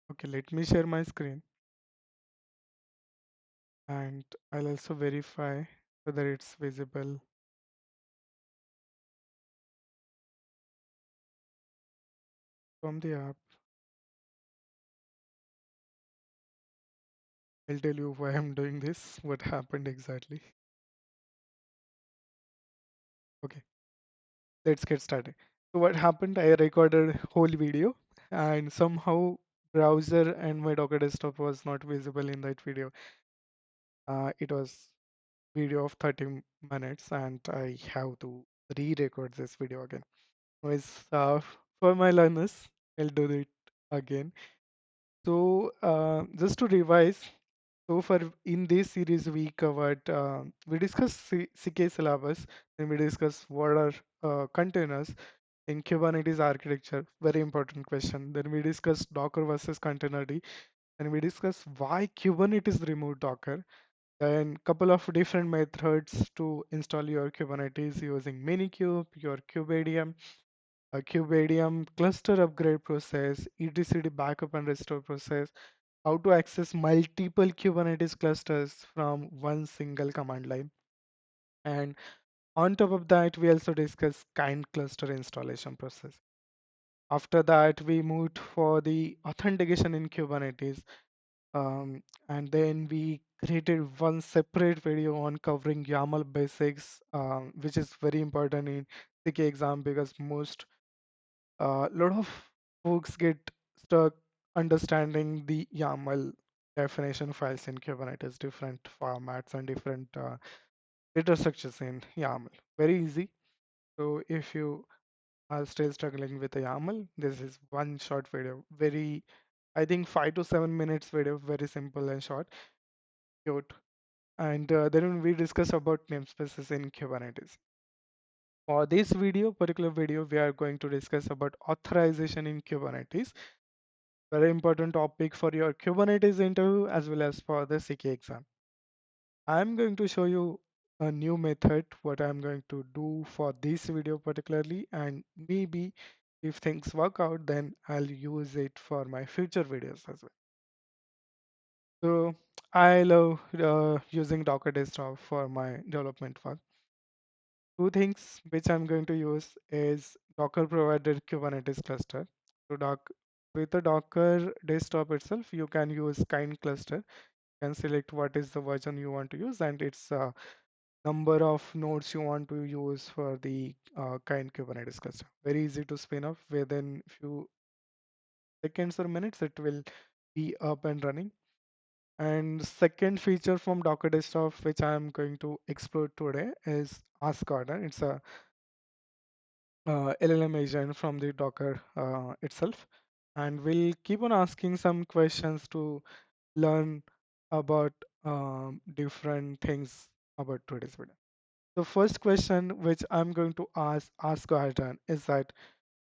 Okay, let me share my screen and I'll also verify whether it's visible from the app. I'll tell you why I'm doing this, what happened exactly. Okay, let's get started. So what happened, I recorded whole video and somehow browser and my Docker desktop was not visible in that video. It was video of 30 minutes and I have to re-record this video again. Was for my learners, I'll do it again. So just to revise, so for in this series we covered, we discussed CK syllabus, then we discussed what are containers in Kubernetes architecture, very important question. Then we discussed Docker versus Containerd, and we discussed why Kubernetes removed Docker. Then couple of different methods to install your Kubernetes using Minikube, your KubeADM, a KubeADM cluster upgrade process, etcd backup and restore process, how to access multiple Kubernetes clusters from one single command line. And on top of that, we also discuss kind cluster installation process. After that, we moved for the authentication in Kubernetes. And then we created one separate video on covering YAML basics, which is very important in CK exam because most lot of folks get stuck understanding the YAML definition files in Kubernetes, different formats and different data structures in YAML. Very easy. So if you are still struggling with the YAML, this is one short video. Very, I think 5 to 7 minutes video, very simple and short, cute. And then we discuss about namespaces in Kubernetes. For this video, particular video, we are going to discuss about authorization in Kubernetes. Very important topic for your Kubernetes interview as well as for the CK exam. I'm going to show you a new method, what I'm going to do for this video particularly, and maybe if things work out, then I'll use it for my future videos as well. So I love using Docker Desktop for my development work. Two things which I'm going to use is Docker provided Kubernetes cluster. So with the Docker desktop itself, you can use kind cluster. You can select what is the version you want to use and its number of nodes you want to use for the kind Kubernetes cluster. Very easy to spin up. Within few seconds or minutes, it will be up and running. And second feature from Docker desktop, which I'm going to explore today, is Ask Garden. It's a LLM agent from the Docker itself. And we'll keep on asking some questions to learn about different things about today's video. The first question which I'm going to ask Garden is that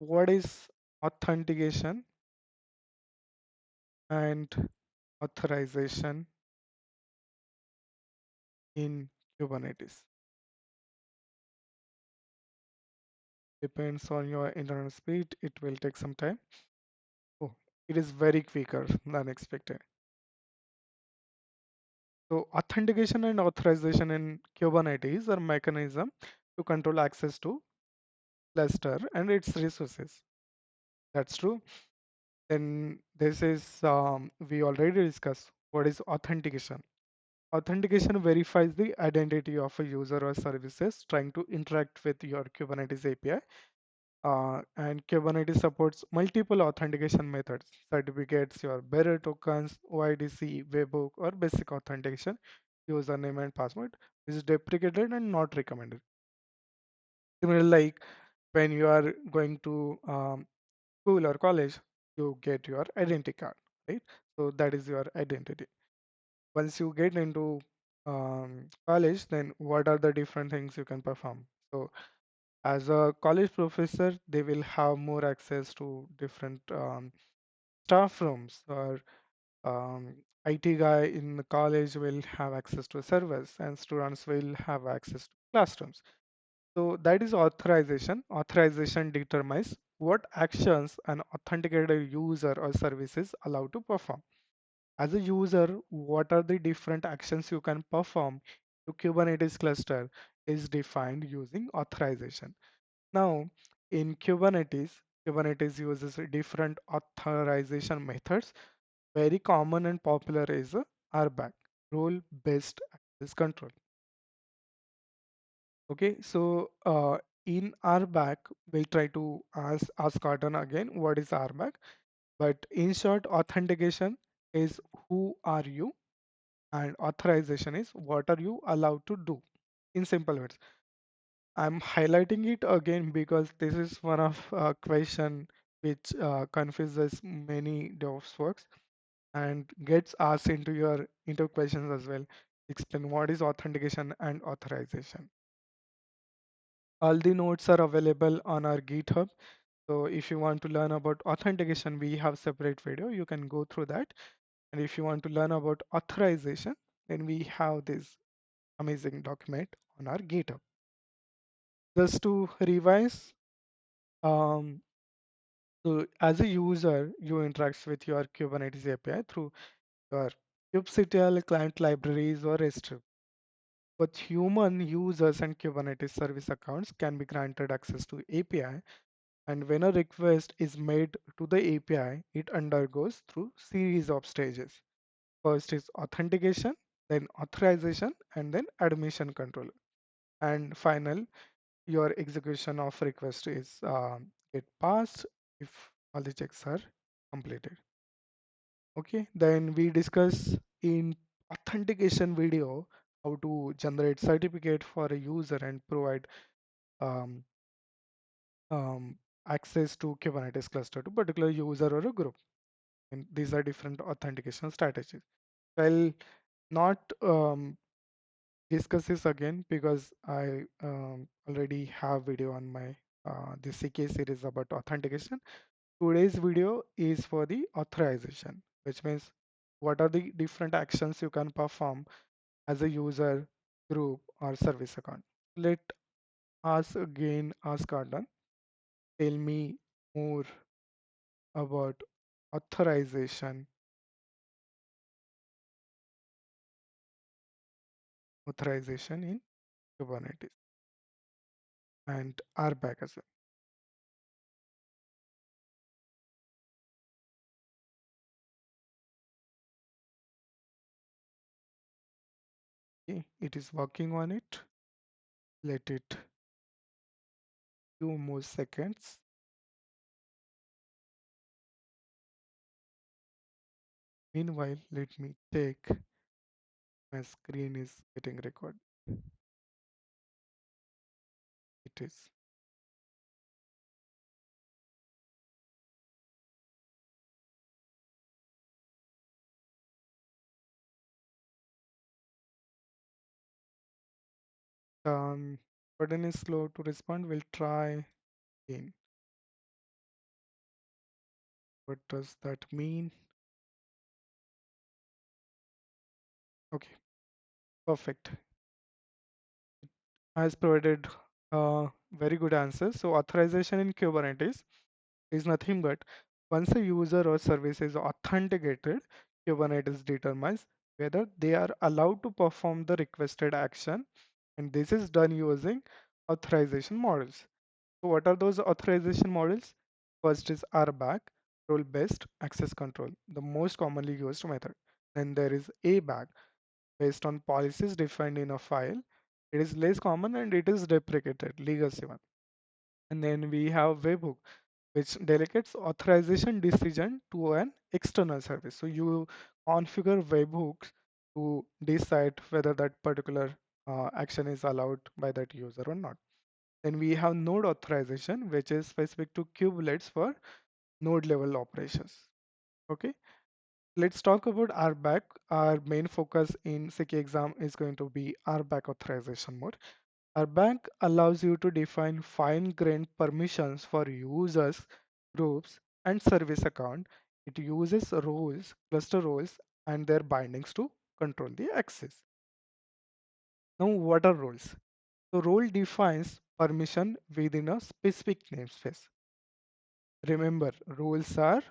what is authentication and authorization in Kubernetes? Depends on your internet speed, it will take some time. Oh, it is very quicker than expected. So authentication and authorization in Kubernetes are mechanism to control access to cluster and its resources. That's true. Then this is we already discussed what is authentication. Authentication verifies the identity of a user or services trying to interact with your Kubernetes API. And Kubernetes supports multiple authentication methods, certificates, your bearer tokens, OIDC, webhook, or basic authentication, username and password is deprecated and not recommended. Similarly, like when you are going to school or college, you get your identity card, right? So that is your identity. Once you get into college, then what are the different things you can perform? So as a college professor, they will have more access to different staff rooms, or IT guy in the college will have access to servers and students will have access to classrooms. So that is authorization. Authorization determines what actions an authenticated user or service is allowed to perform. As a user, what are the different actions you can perform to Kubernetes cluster is defined using authorization. Now, in Kubernetes uses different authorization methods. Very common and popular is RBAC, role-based access control. Okay, so in RBAC, we'll try to ask Carton again what is RBAC. But in short, authentication is who are you, and authorization is what are you allowed to do. In simple words, I'm highlighting it again because this is one of question which confuses many DevOps works and gets asked into your into questions as well. Explain what is authentication and authorization. All the notes are available on our GitHub. So if you want to learn about authentication, we have separate video. You can go through that. And if you want to learn about authorization, then we have this amazing document on our GitHub. Just to revise, um, so as a user, you interact with your Kubernetes API through your kubectl client libraries or REST. Both human users and Kubernetes service accounts can be granted access to API, and when a request is made to the API, it undergoes through series of stages. First is authentication, then authorization, and then admission control. And final, your execution of request is get passed if all the checks are completed. Okay, then we discuss in authentication video how to generate certificate for a user and provide um, um, access to Kubernetes cluster to particular user or a group. And these are different authentication strategies. I'll not discuss this again because I already have video on my the CK series about authentication. Today's video is for the authorization, which means what are the different actions you can perform as a user, group, or service account. Let us again ask Ardan, tell me more about authorization, authorization in Kubernetes and RBAC as well. Okay, it is working on it. Let it 2 more seconds. Meanwhile, let me check my screen is getting recorded. It is. Button is slow to respond. We'll try again. What does that mean? Okay, perfect. Has provided very good answers. So authorization in Kubernetes is nothing but once a user or service is authenticated, Kubernetes determines whether they are allowed to perform the requested action, and this is done using authorization models. So what are those authorization models? First is RBAC, role-based access control, the most commonly used method. Then there is ABAC, based on policies defined in a file. It is less common and it is deprecated, legacy one. And then we have webhook, which delegates authorization decision to an external service. So you configure webhooks to decide whether that particular action is allowed by that user or not. Then we have node authorization, which is specific to kubelets for node level operations. Okay, let's talk about RBAC. Our main focus in CK exam is going to be RBAC authorization mode. RBAC allows you to define fine-grained permissions for users, groups, and service account. It uses roles, cluster roles, and their bindings to control the access. Now, what are roles? So role defines permission within a specific namespace. Remember, roles are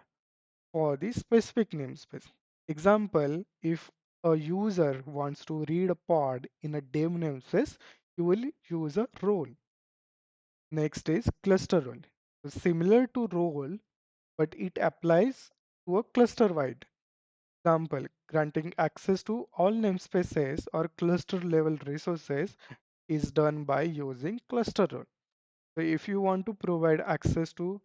for the specific namespace. Example, if a user wants to read a pod in a dev namespace, you will use a role. Next is cluster role. So similar to role, but it applies to a cluster wide. Example, granting access to all namespaces or cluster level resources is done by using cluster role. So if you want to provide access to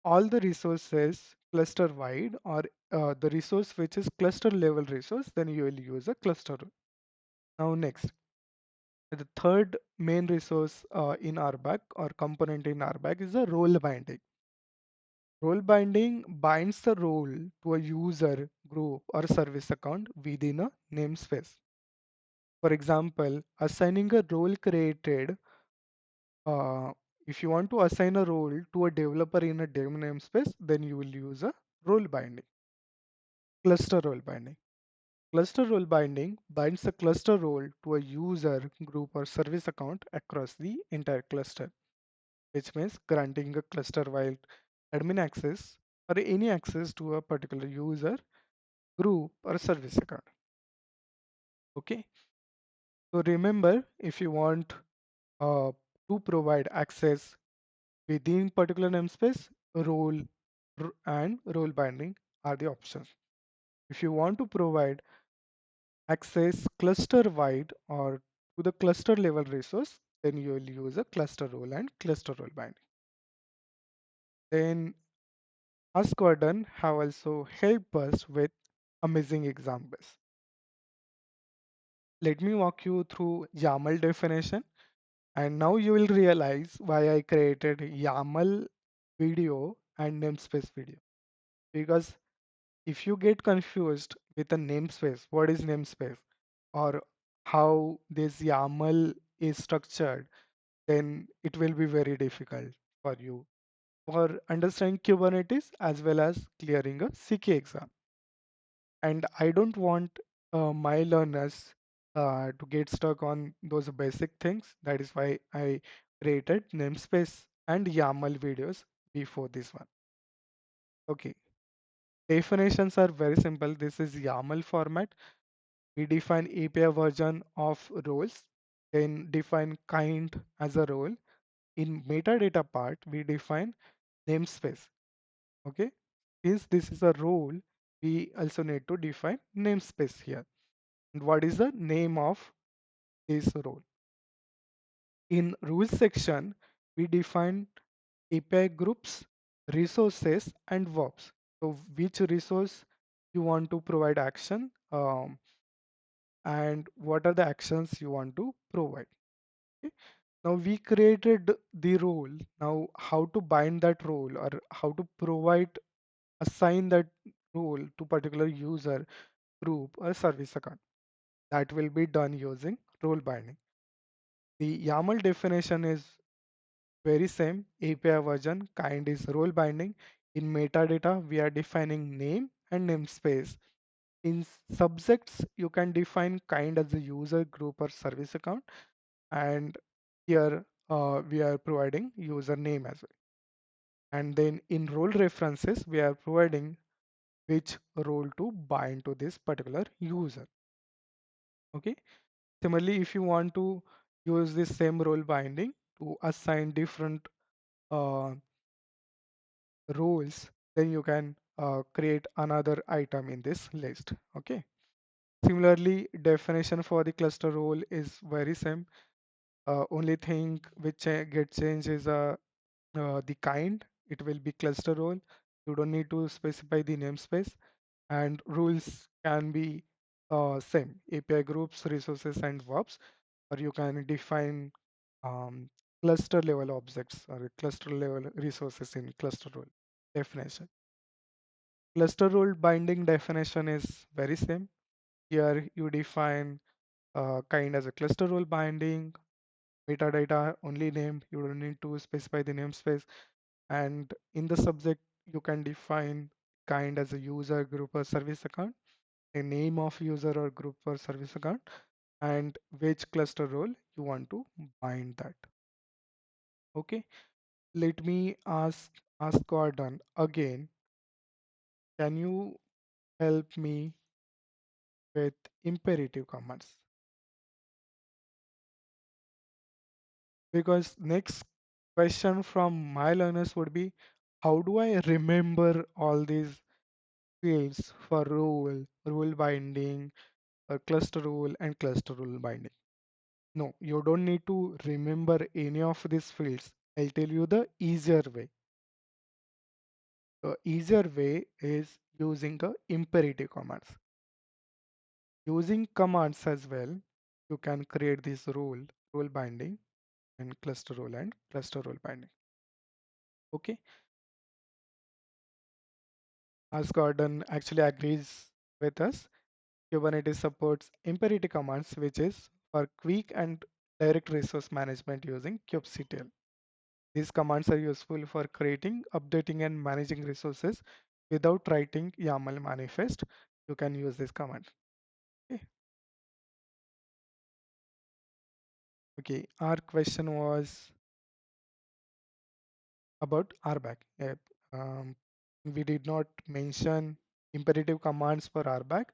all the resources cluster wide or the resource which is cluster level resource, then you will use a cluster role. Now next, the third main resource in RBAC or component in RBAC is the role binding. Role binding binds the role to a user, group, or service account within a namespace. For example, assigning a role created, uh, if you want to assign a role to a developer in a dev namespace, then you will use a role binding. Cluster role binding. Cluster role binding binds a cluster role to a user, group, or service account across the entire cluster, which means granting a cluster-wide admin access or any access to a particular user, group, or service account. Okay, so remember, if you want uh, to provide access within particular namespace, role and role binding are the options. If you want to provide access cluster wide or to the cluster level resource, then you will use a cluster role and cluster role binding. Then Ask Gordon have also helped us with amazing examples. Let me walk you through YAML definition, and now you will realize why I created YAML video and namespace video. Because if you get confused with a namespace, what is namespace, or how this YAML is structured, then it will be very difficult for you for understanding Kubernetes as well as clearing a CK exam. And I don't want my learners to get stuck on those basic things. That is why I created namespace and YAML videos before this one. Okay, definitions are very simple. This is YAML format. We define API version of roles, then define kind as a role. In metadata part, we define namespace. Okay, since this is a role, we also need to define namespace here. And what is the name of this role? In rules section, we define API groups, resources, and verbs. So which resource you want to provide action, and what are the actions you want to provide. Okay? Now we created the role. Now how to bind that role or how to provide assign that role to particular user, group, or service account. That will be done using role binding. The YAML definition is very same. API version kind is role binding. In metadata, we are defining name and namespace. In subjects, you can define kind as a user, group, or service account. And here we are providing username as well. And then in role references, we are providing which role to bind to this particular user. Okay. Similarly, if you want to use this same role binding to assign different uh, roles, then you can create another item in this list. Okay. Similarly, definition for the cluster role is very same. Only thing which get changed is the kind. It will be cluster role. You don't need to specify the namespace, and rules can be same. API groups, resources, and verbs, or you can define um, cluster level objects or cluster level resources in cluster role definition. Cluster role binding definition is very same. Here you define kind as a cluster role binding, metadata only name. You don't need to specify the namespace. And in the subject, you can define kind as a user, group, or service account, a name of user or group or service account, and which cluster role you want to bind that. Okay, let me ask Ask Gordon again, can you help me with imperative commands? Because next question from my learners would be, how do I remember all these fields for rule binding, cluster rule, and cluster rule binding? No, you don't need to remember any of these fields. I'll tell you the easier way. The easier way is using the imperative commands. Using commands as well, you can create this rule binding, and cluster rule binding. Okay, as Gordon actually agrees with us, Kubernetes supports imperative commands, which is for quick and direct resource management using kubectl. These commands are useful for creating, updating, and managing resources without writing YAML manifest. You can use this command. Okay. Okay. Our question was about RBAC. Yep. We did not mention imperative commands for RBAC.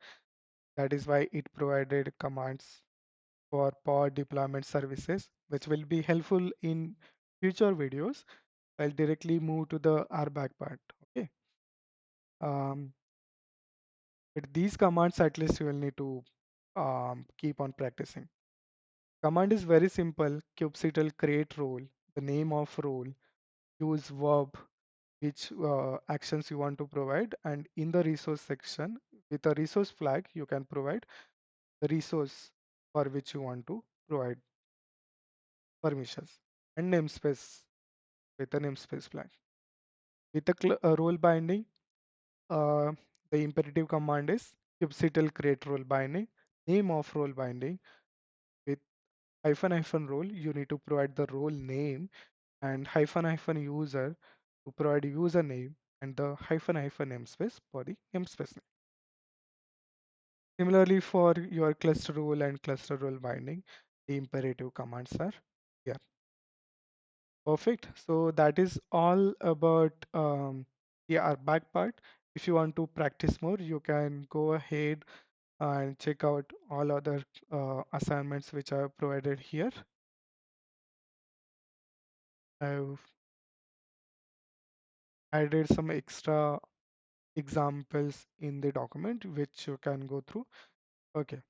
That is why it provided commands for pod deployment services, which will be helpful in future videos. I'll directly move to the RBAC part. Okay. Um, With these commands, at least you will need to keep on practicing. Command is very simple. Kubectl create role, the name of role, use verb, which actions you want to provide, and in the resource section, with a resource flag, you can provide the resource for which you want to provide permissions and namespace with a namespace flag. With a role binding, uh, the imperative command is kubectl create role binding, name of role binding. With hyphen hyphen role, you need to provide the role name, and hyphen hyphen user to provide username, and the hyphen hyphen namespace for the namespace name. Similarly, for your cluster rule and cluster rule binding, the imperative commands are here. Perfect. So that is all about our back part. If you want to practice more, you can go ahead and check out all other assignments which are provided here. I've added some extra examples in the document which you can go through. Okay.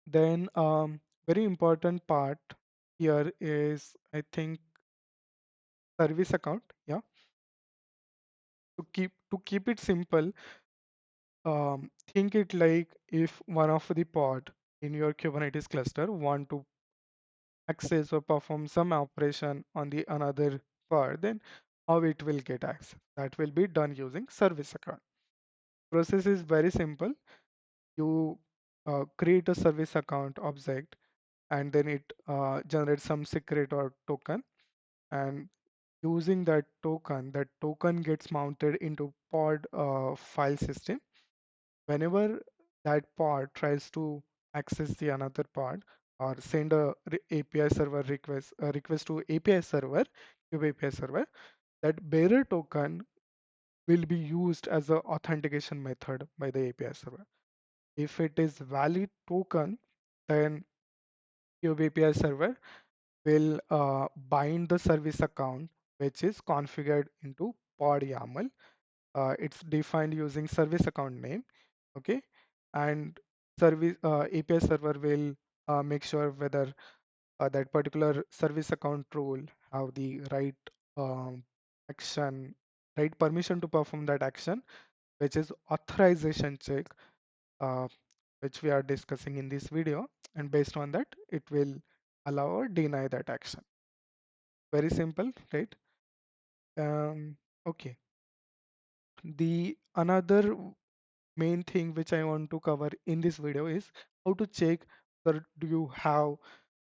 Then very important part here is, I think, service account. Yeah. To keep it simple, think it like if one of the pod in your Kubernetes cluster want to access or perform some operation on the another pod, then how it will get access. That will be done using service account. Process is very simple. You create a service account object, and then it generates some secret or token, and using that token gets mounted into pod file system. Whenever that pod tries to access the another pod or send a API server request, a request to API server, Kube API server, that bearer token will be used as a authentication method by the API server. If it is valid token, then Cube API server will bind the service account which is configured into pod YAML. It's defined using service account name. Okay, and service API server will make sure whether that particular service account role have the right um, action, right permission to perform that action, which is authorization check, uh, which we are discussing in this video, and based on that, it will allow or deny that action. Very simple, right? Okay. The another main thing which I want to cover in this video is how to check whether do you have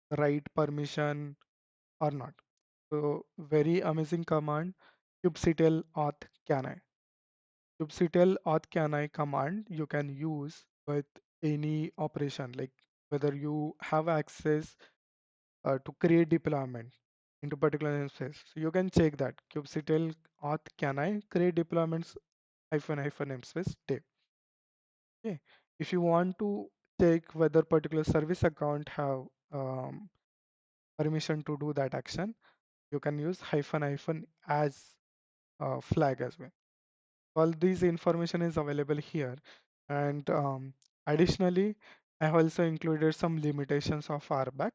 the right permission or not. So very amazing command, kubectl auth can I. Kubectl auth can I command you can use with any operation, like whether you have access to create deployment. into particular namespace. So you can check that kubectl auth can I create deployments hyphen namespace day. Okay. If you want to check whether particular service account have permission to do that action, you can use hyphen as flag as well. All these information is available here. And additionally, I have also included some limitations of RBAC.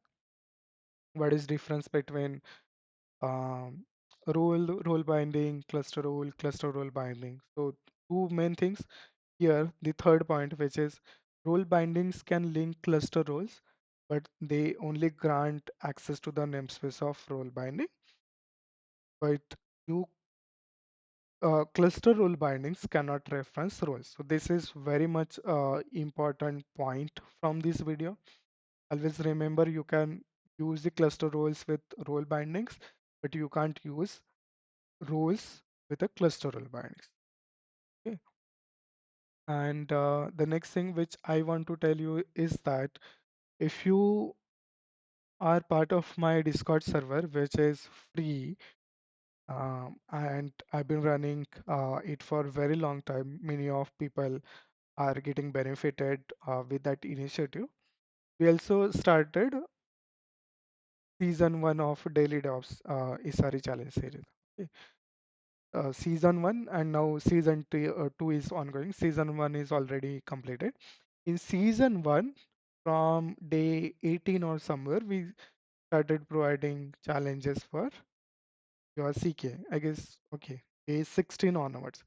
What is difference between um, role binding, cluster role binding. So two main things here. The third point, which is role bindings can link cluster roles, but they only grant access to the namespace of role binding. But you cluster role bindings cannot reference roles. So this is very much important point from this video. Always remember you can use the cluster roles with role bindings, but you can't use roles with a cluster role bindings. Okay. And the next thing which I want to tell you is that if you are part of my Discord server, which is free, and I've been running it for a very long time, many of people are getting benefited with that initiative. We also started season 1 of Daily DevOps SRE Challenge series. Okay. Season 1 and now season 2 is ongoing. Season 1 is already completed. In season 1, from day 18 or somewhere, we started providing challenges for your CK. I guess, okay, day 16 onwards.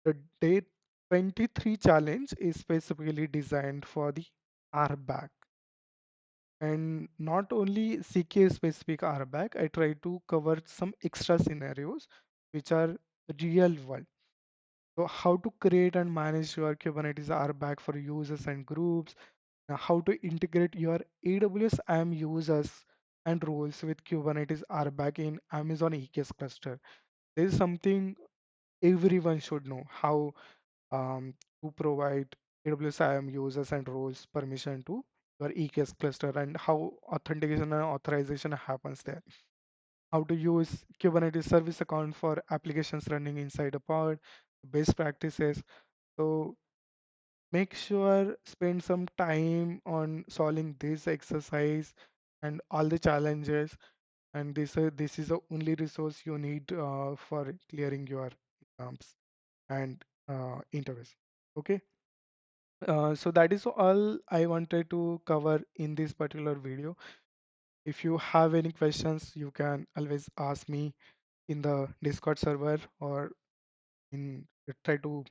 The day 23 challenge is specifically designed for the RBAC. And not only CK specific RBAC, I try to cover some extra scenarios which are real world. So how to create and manage your Kubernetes RBAC for users and groups, how to integrate your AWS IAM users and roles with Kubernetes RBAC in Amazon EKS cluster. This is something everyone should know, how to provide AWS IAM users and roles permission to your EKS cluster and how authentication and authorization happens there. How to use Kubernetes service account for applications running inside a pod, best practices. So make sure spend some time on solving this exercise and all the challenges. And this is the only resource you need for clearing your exams and interviews. Okay. So that is all I wanted to cover in this particular video. If you have any questions, you can always ask me in the Discord server or in try to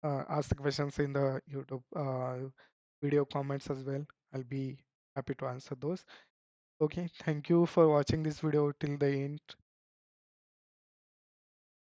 ask the questions in the YouTube video comments as well. I'll be happy to answer those. Okay, thank you for watching this video till the end.